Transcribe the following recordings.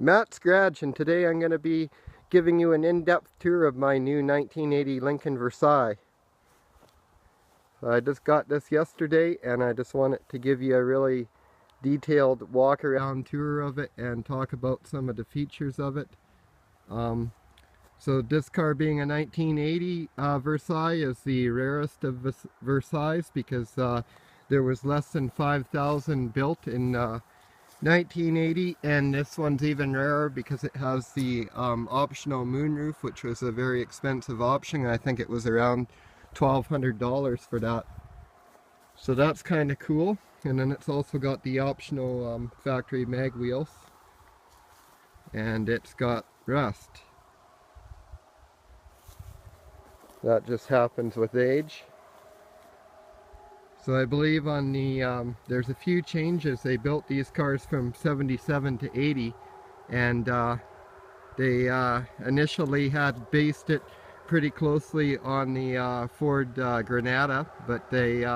Matt's Garage, and today I'm going to be giving you an in-depth tour of my new 1980 Lincoln Versailles. I just got this yesterday and I just wanted to give you a really detailed walk around tour of it and talk about some of the features of it. So this car being a 1980 Versailles is the rarest of Versailles because there was less than 5,000 built in 1980, and this one's even rarer because it has the optional moonroof, which was a very expensive option. I think it was around $1,200 for that. So that's kind of cool. And then it's also got the optional factory mag wheels, and it's got rust. That just happens with age. So I believe on the, there's a few changes. They built these cars from 77 to 80, and they initially had based it pretty closely on the Ford Granada, but they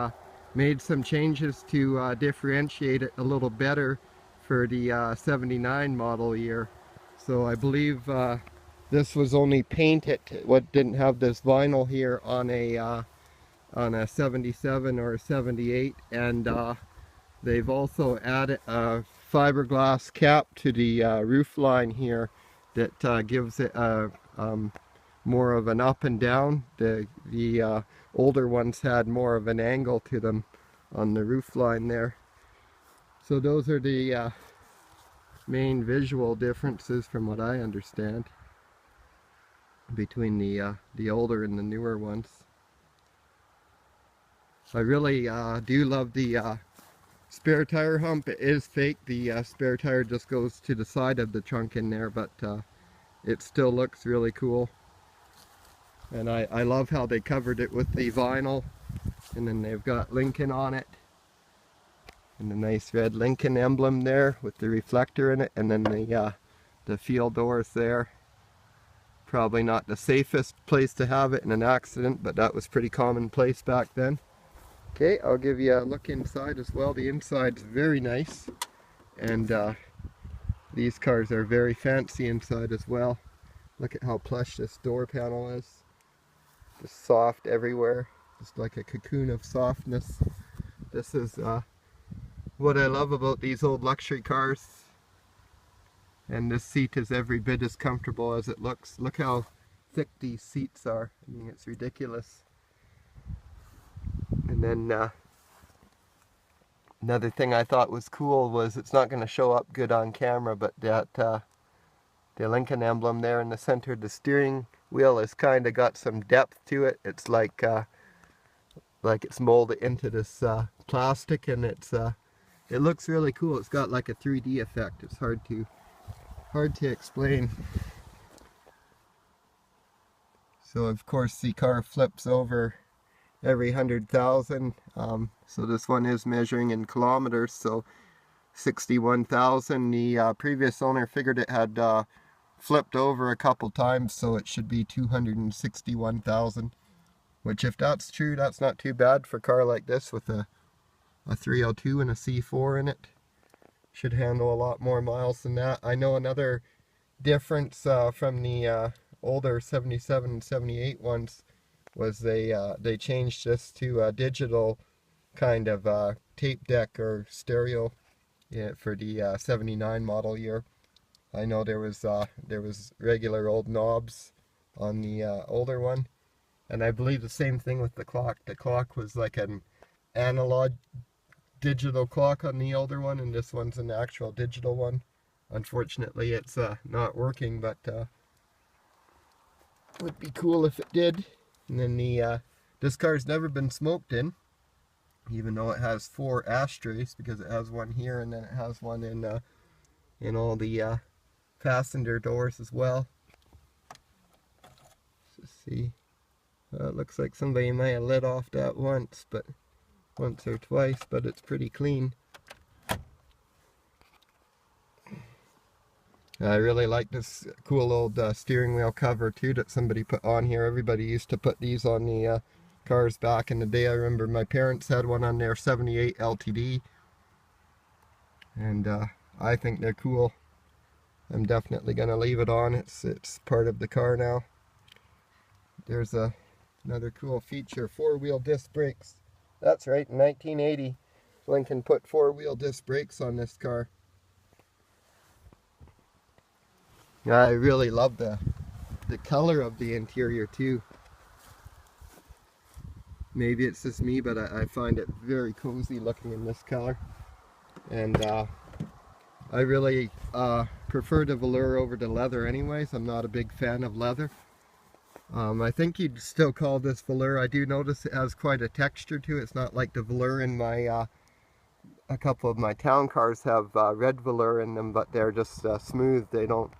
made some changes to differentiate it a little better for the 79 model year. So I believe this was only painted, what didn't have this vinyl here on a 77 or a 78, and they've also added a fiberglass cap to the roof line here that gives it more of an up and down. The older ones had more of an angle to them on the roof line there. So those are the main visual differences from what I understand between the older and the newer ones. I really do love the spare tire hump. It is fake. The spare tire just goes to the side of the trunk in there, but it still looks really cool. And I love how they covered it with the vinyl, and then they've got Lincoln on it, and the nice red Lincoln emblem there with the reflector in it, and then the field doors there. Probably not the safest place to have it in an accident, but that was pretty commonplace back then. Okay, I'll give you a look inside as well. The inside's very nice, and these cars are very fancy inside as well. Look at how plush this door panel is. Just soft everywhere, just like a cocoon of softness. This is what I love about these old luxury cars. And this seat is every bit as comfortable as it looks. Look how thick these seats are. I mean, it's ridiculous. And then another thing I thought was cool was, it's not going to show up good on camera, but that the Lincoln emblem there in the center of the steering wheel has kind of got some depth to it. It's like it's molded into this plastic, and it looks really cool. It's got like a 3D effect. It's hard to explain. So of course the car flips over every 100,000. So this one is measuring in kilometers, so 61,000. The previous owner figured it had flipped over a couple times, so it should be 261,000. Which, if that's true, that's not too bad for a car like this with a 302 and a C4 in it. Should handle a lot more miles than that. I know another difference from the older 77 and 78 ones was they changed this to a digital kind of tape deck or stereo for the 79 model year. I know there was regular old knobs on the older one, and I believe the same thing with the clock. The clock was like an analog digital clock on the older one, and this one's an actual digital one. Unfortunately, it's not working, but would be cool if it did. And then this car's never been smoked in, even though it has 4 ashtrays, because it has one here and then it has one in all the passenger doors as well. Let's see. It looks like somebody might have lit off that once or twice, but it's pretty clean. I really like this cool old steering wheel cover too that somebody put on here. Everybody used to put these on the cars back in the day. I remember my parents had one on their 78 LTD, and I think they're cool. I'm definitely going to leave it on. It's part of the car now. There's another cool feature, 4-wheel disc brakes. That's right, in 1980, Lincoln put 4-wheel disc brakes on this car. I really love the color of the interior too. Maybe it's just me, but I find it very cozy looking in this color. And I really prefer the velour over the leather anyways. I'm not a big fan of leather. I think you'd still call this velour. I do notice it has quite a texture to it. It's not like the velour in my, a couple of my town cars have red velour in them, but they're just smooth. They don't,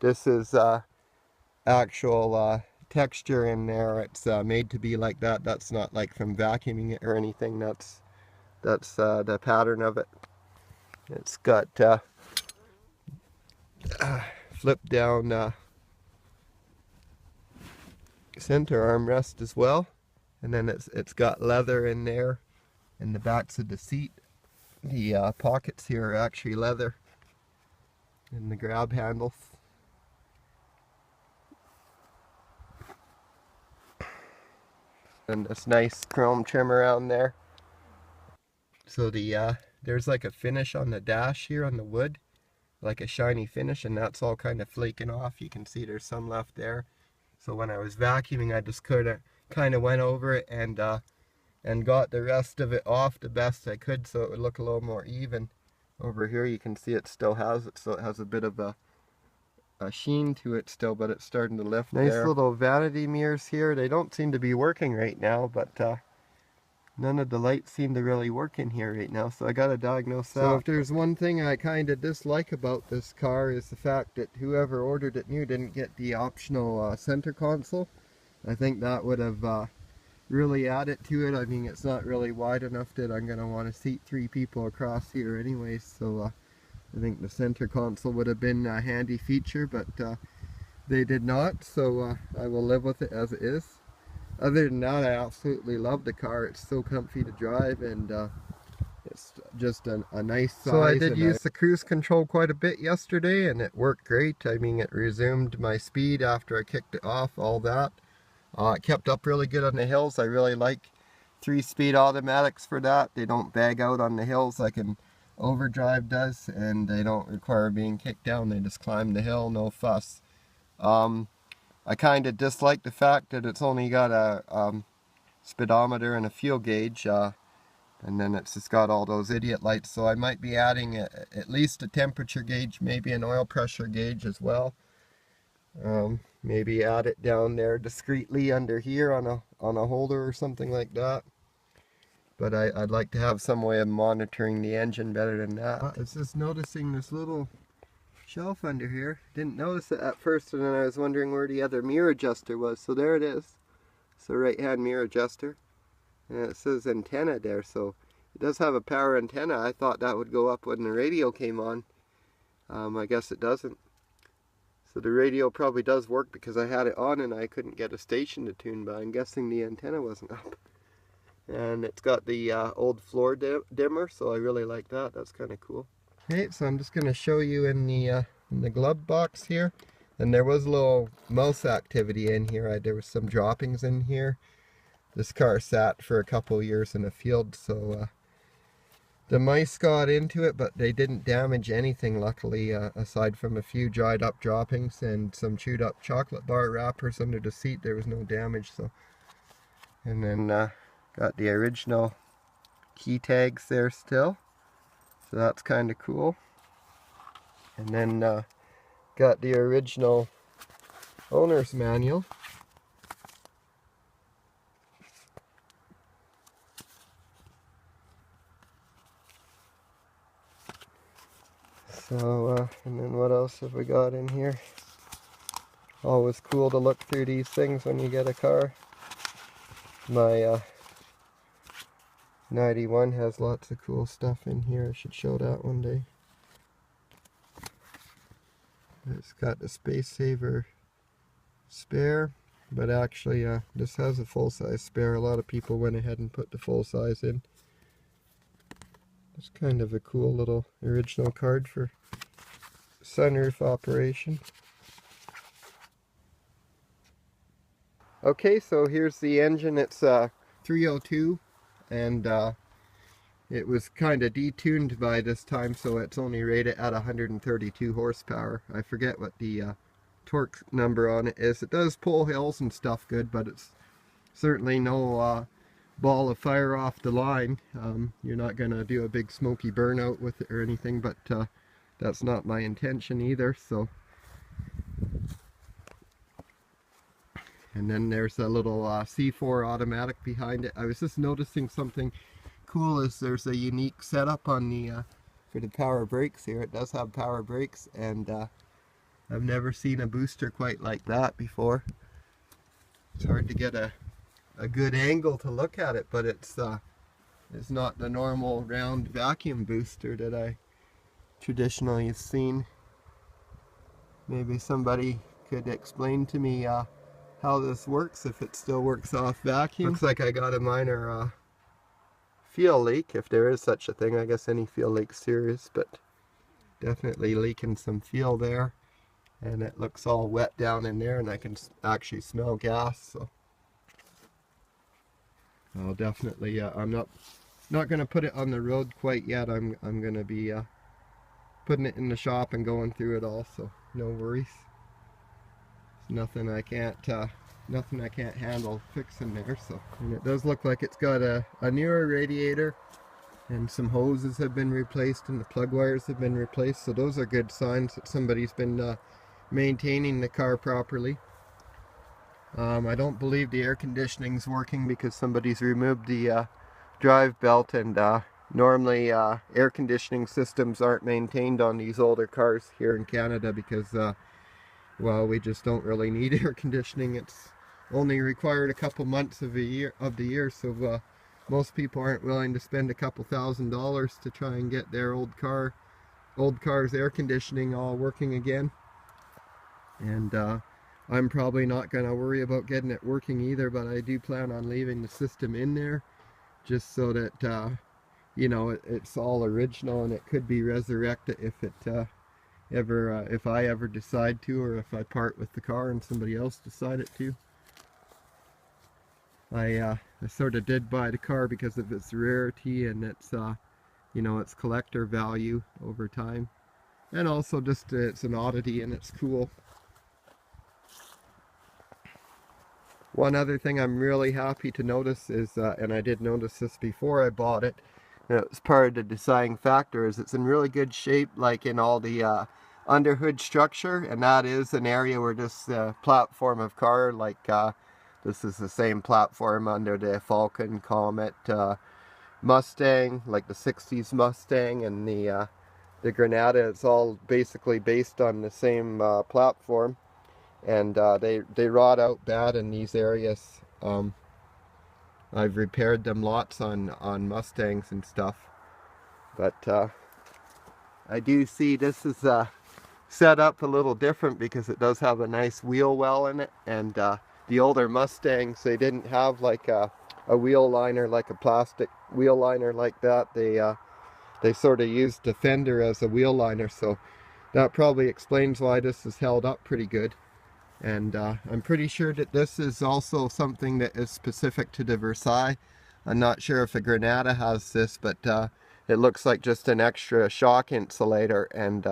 this is actual texture in there. It's made to be like that. That's not like from vacuuming it or anything. That's the pattern of it. It's got flip down center armrest as well, and then it's got leather in there in the backs of the seat. The pockets here are actually leather, and the grab handles. And this nice chrome trim around there. So the there's like a finish on the dash here on the wood, like a shiny finish, and that's all kind of flaking off. You can see there's some left there. So when I was vacuuming, I just kind of went over it and got the rest of it off the best I could, so it would look a little more even. Over here you can see it still has it, so it has a bit of a sheen to it still, but it's starting to lift. Nice there. Little vanity mirrors here. They don't seem to be working right now, but none of the lights seem to really work in here right now, so I gotta diagnose that. So if there's one thing I kind of dislike about this car is the fact that whoever ordered it new didn't get the optional center console. I think that would have really added to it. I mean, it's not really wide enough that I'm gonna want to seat 3 people across here anyways, so I think the center console would have been a handy feature, but they did not, so I will live with it as it is. Other than that, I absolutely love the car. It's so comfy to drive, and it's just a nice size. So I did use the cruise control quite a bit yesterday, and it worked great. I mean, it resumed my speed after I kicked it off, all that. It kept up really good on the hills. I really like 3-speed automatics for that. They don't bag out on the hills like an overdrive does, and they don't require being kicked down. They just climb the hill, no fuss. I kind of dislike the fact that it's only got a speedometer and a fuel gauge, and then it's just got all those idiot lights, so I might be adding at least a temperature gauge, maybe an oil pressure gauge as well. Maybe add it down there discreetly under here on a holder or something like that. But I'd like to have some way of monitoring the engine better than that. I was just noticing this little shelf under here. Didn't notice it at first, and then I was wondering where the other mirror adjuster was. So there it is. It's a right hand mirror adjuster, and it says antenna there, so it does have a power antenna. I thought that would go up when the radio came on. I guess it doesn't. So the radio probably does work because I had it on and I couldn't get a station to tune, but I'm guessing the antenna wasn't up. And it's got the old floor dimmer, so I really like that. That's kind of cool. Okay, so I'm just going to show you in the glove box here. And there was a little mouse activity in here. There was some droppings in here. This car sat for a couple years in a field, so the mice got into it, but they didn't damage anything, luckily, aside from a few dried up droppings and some chewed up chocolate bar wrappers under the seat. There was no damage. So, and then got the original key tags there still, so that's kind of cool. And then got the original owner's manual. So, and then what else have we got in here? Always cool to look through these things when you get a car. My 91 has lots of cool stuff in here. I should show that one day. It's got the space saver spare, but actually this has a full-size spare. A lot of people went ahead and put the full-size in. It's kind of a cool little original card for sunroof operation. Okay, so here's the engine. It's a 302, and it was kind of detuned by this time, so it's only rated at 132 horsepower. I forget what the torque number on it is. It does pull hills and stuff good, but it's certainly no ball of fire off the line. You're not going to do a big smoky burnout with it or anything, but that's not my intention either. So, and then there's a little C4 automatic behind it. I was just noticing something cool is there's a unique setup on the for the power brakes here. It does have power brakes, and I've never seen a booster quite like that before. It's hard to get a good angle to look at it, but it's not the normal round vacuum booster that I traditionally have seen. Maybe somebody could explain to me how this works, if it still works off vacuum. Looks like I got a minor fuel leak, if there is such a thing. I guess any fuel leak's serious, but definitely leaking some fuel there. And it looks all wet down in there, and I can actually smell gas. So I'll definitely, I'm not going to put it on the road quite yet. I'm going to be putting it in the shop and going through it all, so no worries. There's nothing I can't handle fixing there. So, and it does look like it's got a newer radiator, and some hoses have been replaced and the plug wires have been replaced, so those are good signs that somebody's been maintaining the car properly. I don't believe the air conditioning's working because somebody's removed the drive belt, and normally air conditioning systems aren't maintained on these older cars here in Canada because well, we just don't really need air conditioning. It's only required a couple months of the year, so most people aren't willing to spend a couple $1,000s to try and get their old car's air conditioning all working again. And I'm probably not going to worry about getting it working either, but I do plan on leaving the system in there just so that you know, it's all original, and it could be resurrected if it if I ever decide to, or if I part with the car and somebody else decided to. I sort of did buy the car because of its rarity and its you know, its collector value over time, and also just it's an oddity and it's cool. One other thing I'm really happy to notice is, and I did notice this before I bought it, and it was part of the deciding factor, is it's in really good shape, like in all the underhood structure, and that is an area where this platform of car, like this is the same platform under the Falcon, Comet, Mustang, like the 60s Mustang, and the Granada. It's all basically based on the same platform. And they rot out bad in these areas. I've repaired them lots on Mustangs and stuff, but I do see this is set up a little different because it does have a nice wheel well in it, and the older Mustangs, they didn't have like a wheel liner, like a plastic wheel liner like that. They sort of used the fender as a wheel liner, so that probably explains why this is held up pretty good. And I'm pretty sure that this is also something that is specific to the Versailles. I'm not sure if the Granada has this, but it looks like just an extra shock insulator. And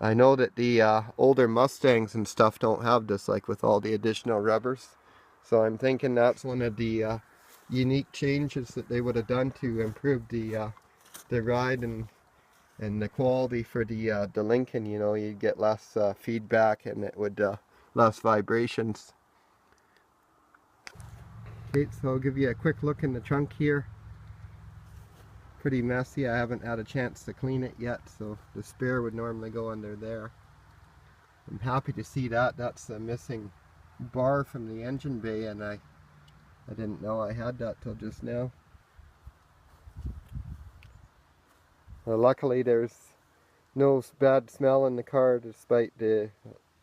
I know that the older Mustangs and stuff don't have this, like with all the additional rubbers. So I'm thinking that's one of the unique changes that they would have done to improve the ride and the quality for the Lincoln. You know, you'd get less feedback, and it would less vibrations. Okay, so I'll give you a quick look in the trunk here. Pretty messy. I haven't had a chance to clean it yet, so the spare would normally go under there. I'm happy to see that. That's a missing bar from the engine bay, and I didn't know I had that till just now. Well, luckily there's no bad smell in the car despite the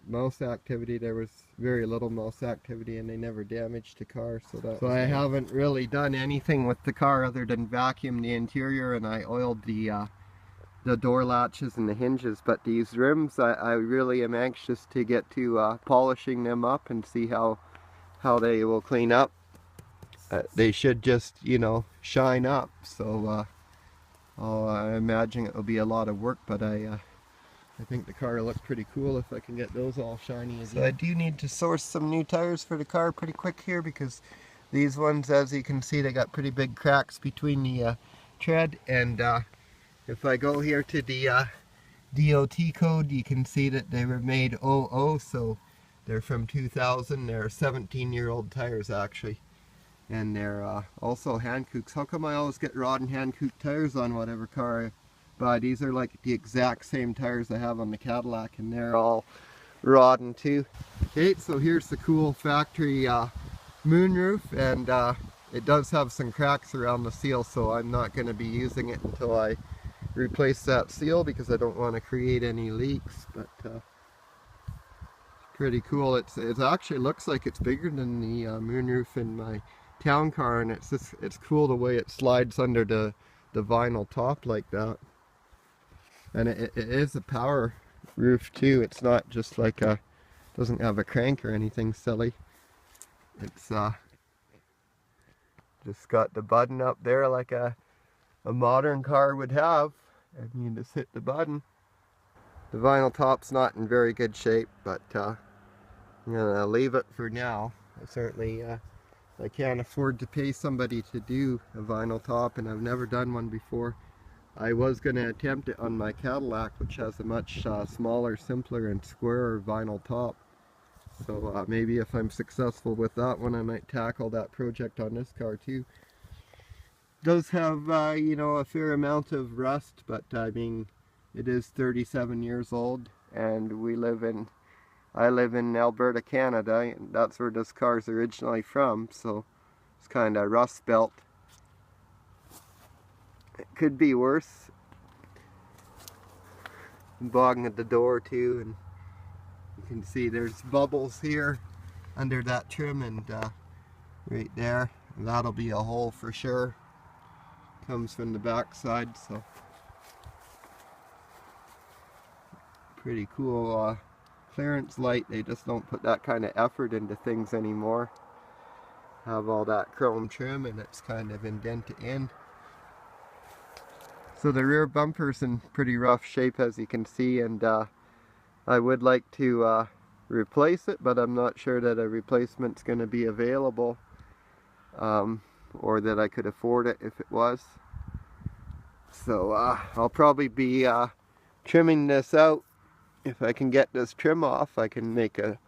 mouse activity. There was very little mouse activity, and they never damaged the car, so I haven't really done anything with the car other than vacuum the interior, and I oiled the the door latches and the hinges, but these rims, I really am anxious to get to polishing them up and see how they will clean up. They should just, you know, shine up, so I imagine it will be a lot of work, but I think the car will look pretty cool if I can get those all shiny again. So I do need to source some new tires for the car pretty quick here, because these ones, as you can see, they got pretty big cracks between the tread, and if I go here to the DOT code, you can see that they were made 00, so they're from 2000. They're 17-year-old tires actually, and they're also Hankooks. How come I always get rod and Hankook tires on whatever car I buy? These are like the exact same tires I have on the Cadillac, and they're all rotten too. Okay, so here's the cool factory moonroof, and it does have some cracks around the seal, so I'm not going to be using it until I replace that seal, because I don't want to create any leaks. But pretty cool. It actually looks like it's bigger than the moonroof in my town car, and it's cool the way it slides under the vinyl top like that. And it is a power roof too. It's not just like doesn't have a crank or anything silly. It's just got the button up there like a modern car would have, and you just hit the button. The vinyl top's not in very good shape, but I'm gonna leave it for now. I certainly I can't afford to pay somebody to do a vinyl top, and I've never done one before. I was gonna attempt it on my Cadillac, which has a much smaller, simpler, and squarer vinyl top. So maybe if I'm successful with that one, I might tackle that project on this car too. Does have you know, a fair amount of rust, but I mean, it is 37 years old, and I live in Alberta, Canada, and that's where this car's originally from, so it's kind of rust belt. It could be worse. I'm bogging at the door too, and you can see there's bubbles here under that trim, and right there, and that'll be a hole for sure. Comes from the back side, so pretty cool clearance light. They just don't put that kind of effort into things anymore. Have all that chrome trim, and it's kind of indented in. So the rear bumper's in pretty rough shape, as you can see, and I would like to replace it, but I'm not sure that a replacement's going to be available, or that I could afford it if it was. So I'll probably be trimming this out. If I can get this trim off, I can make a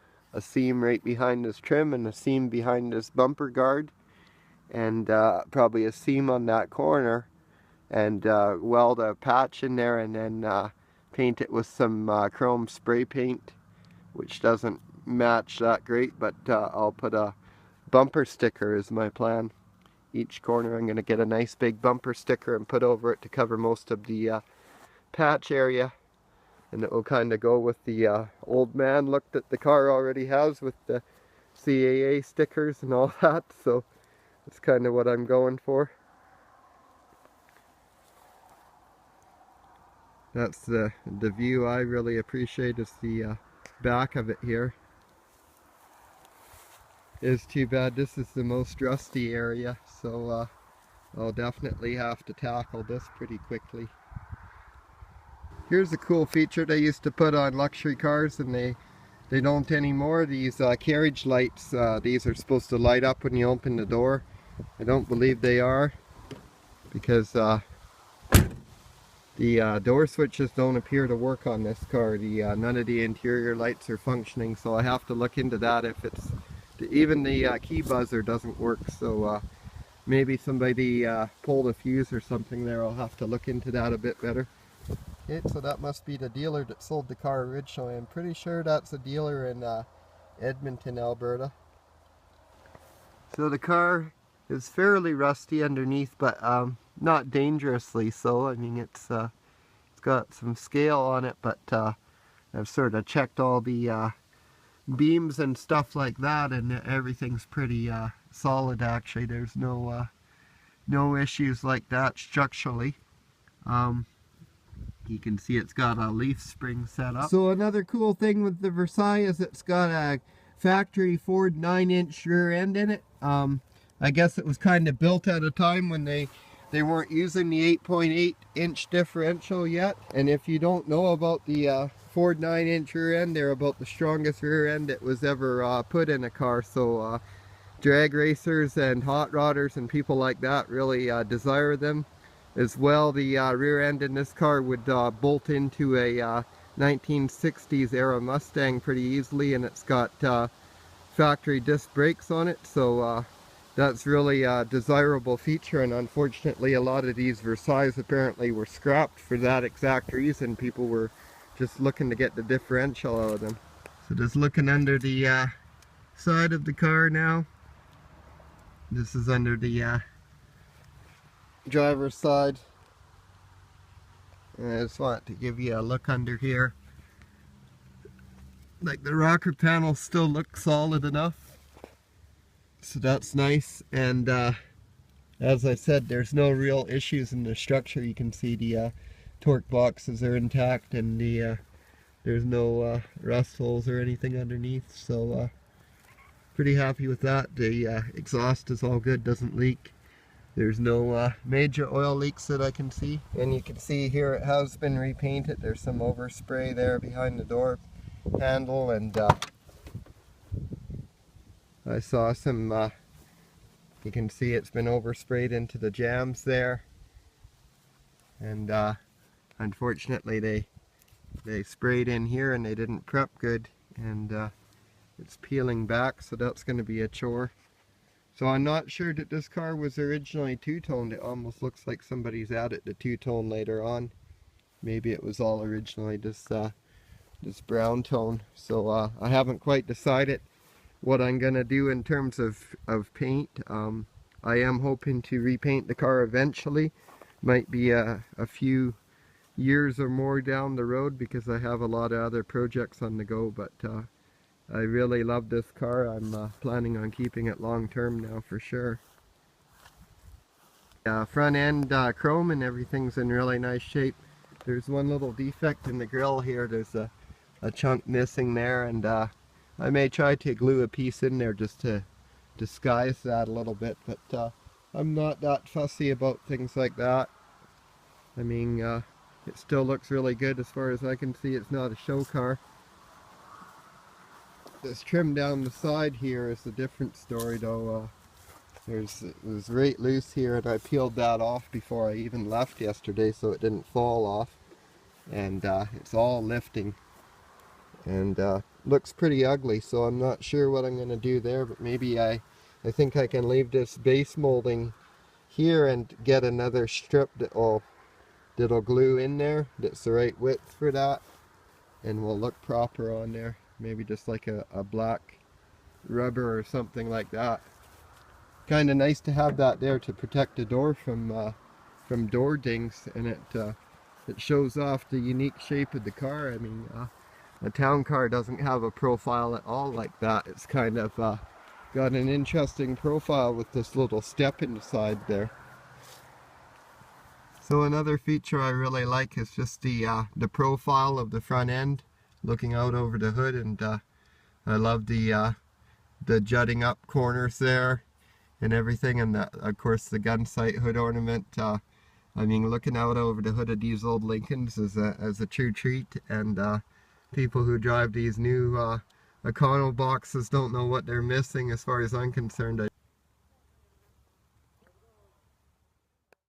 seam right behind this trim, and a seam behind this bumper guard, and probably a seam on that corner, and weld a patch in there, and then paint it with some chrome spray paint, which doesn't match that great, but I'll put a bumper sticker is my plan. Each corner I'm going to get a nice big bumper sticker and put over it to cover most of the patch area, and it will kind of go with the old man look that the car already has, with the CAA stickers and all that, so that's kind of what I'm going for. That's the view I really appreciate, is the back of it here. It's too bad this is the most rusty area, so I'll definitely have to tackle this pretty quickly. Here's a cool feature they used to put on luxury cars, and they don't anymore. These carriage lights, these are supposed to light up when you open the door. I don't believe they are, because the door switches don't appear to work on this car. None of the interior lights are functioning, so I have to look into that. If it's even the key buzzer doesn't work, so maybe somebody pulled a fuse or something there. I'll have to look into that a bit better. Okay, so that must be the dealer that sold the car originally. I'm pretty sure that's a dealer in Edmonton, Alberta. So the car is fairly rusty underneath, but not dangerously so. I mean, it's got some scale on it, but I've sort of checked all the beams and stuff like that, and everything's pretty solid actually. There's no issues like that structurally. You can see it's got a leaf spring set up. So another cool thing with the Versailles is it's got a factory Ford 9-inch rear end in it. I guess it was kind of built at a time when they weren't using the 8.8-inch differential yet. And if you don't know about the Ford 9-inch rear end, they're about the strongest rear end that was ever put in a car. So drag racers and hot rodders and people like that really desire them. As well, the rear end in this car would bolt into a 1960s era Mustang pretty easily, and it's got factory disc brakes on it, so that's really a desirable feature. And unfortunately, a lot of these Versailles apparently were scrapped for that exact reason. People were just looking to get the differential out of them. So just looking under the side of the car now. This is under the driver's side. And I just want to give you a look under here. Like, the rocker panel still looks solid enough, so that's nice. And as I said, there's no real issues in the structure. You can see the torque boxes are intact, and there's no rust holes or anything underneath, so pretty happy with that. The exhaust is all good, doesn't leak. There's no major oil leaks that I can see. And you can see here it has been repainted. There's some overspray there behind the door handle, and I saw some, you can see it's been oversprayed into the jambs there. And unfortunately they sprayed in here and they didn't prep good, and it's peeling back, so that's going to be a chore. So I'm not sure that this car was originally two-toned. It almost looks like somebody's added the two-tone later on. Maybe it was all originally this brown tone. So I haven't quite decided what I'm gonna do in terms of paint. I am hoping to repaint the car eventually. Might be a few years or more down the road, because I have a lot of other projects on the go, but I really love this car. I'm planning on keeping it long term now for sure. Front end chrome and everything's in really nice shape. There's one little defect in the grille here. There's a chunk missing there, and I may try to glue a piece in there just to disguise that a little bit, but I'm not that fussy about things like that. I mean, it still looks really good as far as I can see. It's not a show car. This trim down the side here is a different story though. It was right loose here, and I peeled that off before I even left yesterday so it didn't fall off. And it's all lifting, and looks pretty ugly, so I'm not sure what I'm going to do there, but maybe I think I can leave this base molding here and get another strip that'll glue in there that's the right width for that, and will look proper on there. Maybe just like a black rubber or something like that. Kind of nice to have that there to protect the door from door dings, and it shows off the unique shape of the car. I mean, a town car doesn't have a profile at all like that. It's kind of got an interesting profile with this little step in the side there. So another feature I really like is just the profile of the front end, looking out over the hood, and I love the jutting up corners there and everything, and of course the gun sight hood ornament. I mean, looking out over the hood of these old Lincolns is a true treat, and people who drive these new Econo boxes don't know what they're missing as far as I'm concerned.